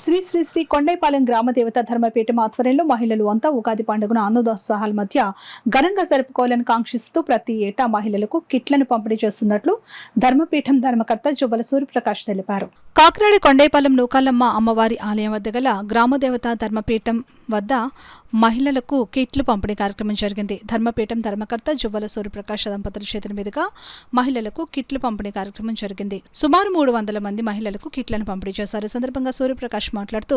శ్రీ శ్రీ శ్రీ కొండైపాలెం గ్రామ దేవత ధర్మపీఠం ఆధ్వర్యంలో మహిళలు అంతా ఉగాది పండుగను ఆనందోత్సాహాల మధ్య ఘనంగా జరుపుకోవాలని కాంక్షిస్తూ ప్రతి ఏటా మహిళలకు కిట్లను పంపిణీ చేస్తున్నట్లు ధర్మపీఠం ధర్మకర్త జువ్వల సూర్యప్రకాష్ తెలిపారు. కాకినాడ కొండైపాలెం నూకాలమ్మ అమ్మవారి ఆలయం వద్ద గల గ్రామదేవత ధర్మపీఠం వద్ద మహిళలకు కిట్లు పంపిణీ కార్యక్రమం జరిగింది. ధర్మపీఠం ధర్మకర్త జువ్వల సూర్యప్రకాష్ దంపతుల చేతుల మీదుగా మహిళలకు కిట్లు పంపిణీ కార్యక్రమం జరిగింది. సుమారు 300 మంది మహిళలకు కిట్లను పంపిణీ చేశారు. ఈ సందర్భంగా సూర్యప్రకాష్ మాట్లాడుతూ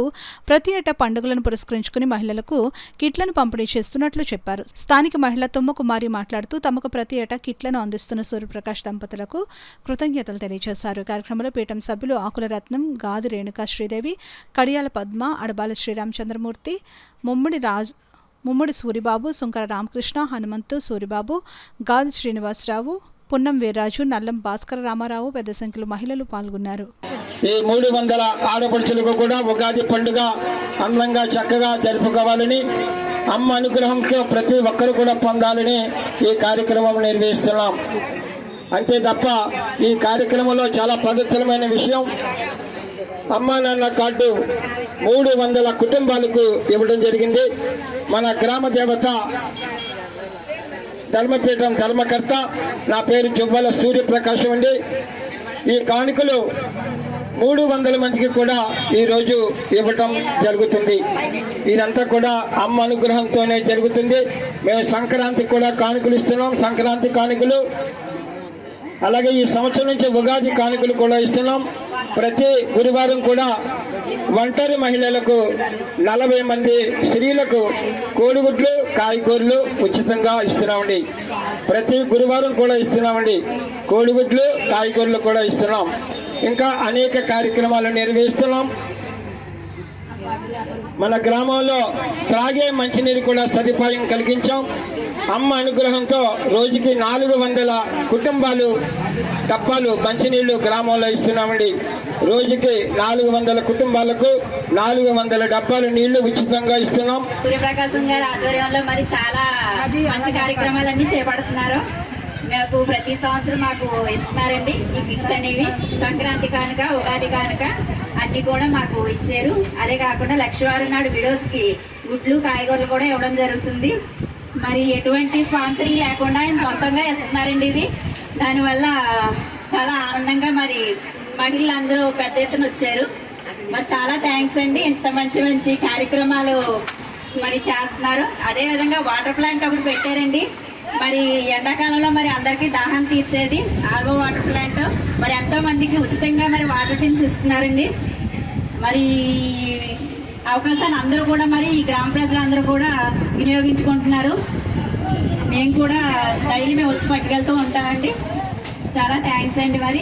ప్రతి ఏటా పండుగలను పురస్కరించుకుని మహిళలకు కిట్లను పంపిణీ చేస్తున్నట్లు చెప్పారు. స్థానిక మహిళ తుమ్మకుమారి మాట్లాడుతూ తమకు ప్రతి ఏటా కిట్లను అందిస్తున్న సూర్యప్రకాష్ దంపతులకు కృతజ్ఞతలు తెలియజేశారు. కార్యక్రమంలో పీఠం సభ్యులు ఆకుల రత్నం, గాది రేణుకా శ్రీదేవి, కడియాల పద్మ, అడబాల శ్రీరామచంద్రమూర్తి, ముమ్మడి సూరిబాబు, సుంకర రామకృష్ణ, హనుమంతు సూరిబాబు, గాది శ్రీనివాసరావు, పున్నం వీర్రాజు, నల్లం భాస్కర రామారావు పెద్ద సంఖ్యలో మహిళలు పాల్గొన్నారు. ఈ 300 ఆడపడుచులకు కూడా ఉగాది పండుగ అందంగా చక్కగా జరుపుకోవాలని, అమ్మ అనుగ్రహంతో ప్రతి ఒక్కరు కూడా పొందాలని ఈ కార్యక్రమం నిర్వహిస్తున్నాం. అంతే తప్ప ఈ కార్యక్రమంలో చాలా పవిత్రమైన విషయం, అమ్మా నాన్న కార్డు 300 కుటుంబాలకు ఇవ్వడం జరిగింది. మన గ్రామ దేవత ధర్మపీఠం ధర్మకర్త, నా పేరు జువ్వల సూర్యప్రకాశం అండి. ఈ కానుకలు 300 మందికి కూడా ఈరోజు ఇవ్వటం జరుగుతుంది. ఇదంతా కూడా అమ్మ అనుగ్రహంతోనే జరుగుతుంది. మేము సంక్రాంతికి కూడా కానుకలు ఇస్తున్నాం, సంక్రాంతి కానుకలు. అలాగే ఈ సంవత్సరం నుంచి ఉగాది కానుకలు కూడా ఇస్తున్నాం. ప్రతి గురువారం కూడా ఒంటరి మహిళలకు 40 మంది స్త్రీలకు కోడిగుడ్లు, కాయగూరలు ఉచితంగా ఇస్తున్నామండి. ప్రతి గురువారం కూడా ఇస్తున్నామండి. కోడిగుడ్లు, కాయగూరలు కూడా ఇస్తున్నాం. ఇంకా అనేక కార్యక్రమాలు నిర్వహిస్తున్నాం. మన గ్రామంలో త్రాగే మంచినీరు కూడా సదుపాయం కలిగించాం. అమ్మ అనుగ్రహంతో రోజుకి 400 కుటుంబాలు డబ్బాలు మంచినీళ్లు గ్రామంలో ఇస్తున్నామండి. రోజుకి 400 కుటుంబాలకు 400 డబ్బాలు నీళ్లు ఉచితంగా ఇస్తున్నాం. సూర్యప్రకాశం గారి ఆధ్వర్యంలో మరి చాలా మంచి కార్యక్రమాలన్నీ చేపడుతున్నారు. మాకు ప్రతి సంవత్సరం మాకు ఇస్తున్నారండి ఈ కిట్స్ అనేవి. సంక్రాంతి కానుక, ఉగాది కానుక అన్ని కూడా మాకు ఇచ్చారు. అదే కాకుండా లక్షవారం నాడు విడోస్ కి గుడ్లు, కాయగూరలు కూడా ఇవ్వడం జరుగుతుంది. మరి ఎటువంటి స్పాన్సరింగ్ లేకుండా ఆయన సొంతంగా ఇస్తున్నారండి ఇది. దానివల్ల చాలా ఆనందంగా మరి మహిళలందరూ పెద్ద ఎత్తున వచ్చారు. మరి చాలా థ్యాంక్స్ అండి. ఇంత మంచి మంచి కార్యక్రమాలు మరి చేస్తున్నారు. అదేవిధంగా వాటర్ ప్లాంట్ ఒకటి పెట్టారండి. మరి ఎండాకాలంలో మరి అందరికీ దాహం తీర్చేది ఆర్వో వాటర్ ప్లాంట్. మరి ఎంతో మందికి ఉచితంగా మరి వాటర్ టిన్స్ ఇస్తున్నారండి. మరి అవకాశాన్ని అందరూ కూడా మరి ఈ గ్రామ ప్రజలందరూ కూడా వినియోగించుకుంటున్నారు. మేము కూడా డైలీ మేము వచ్చి పట్టుకెళ్తూ ఉంటామండి. చాలా థ్యాంక్స్ అండి. మరి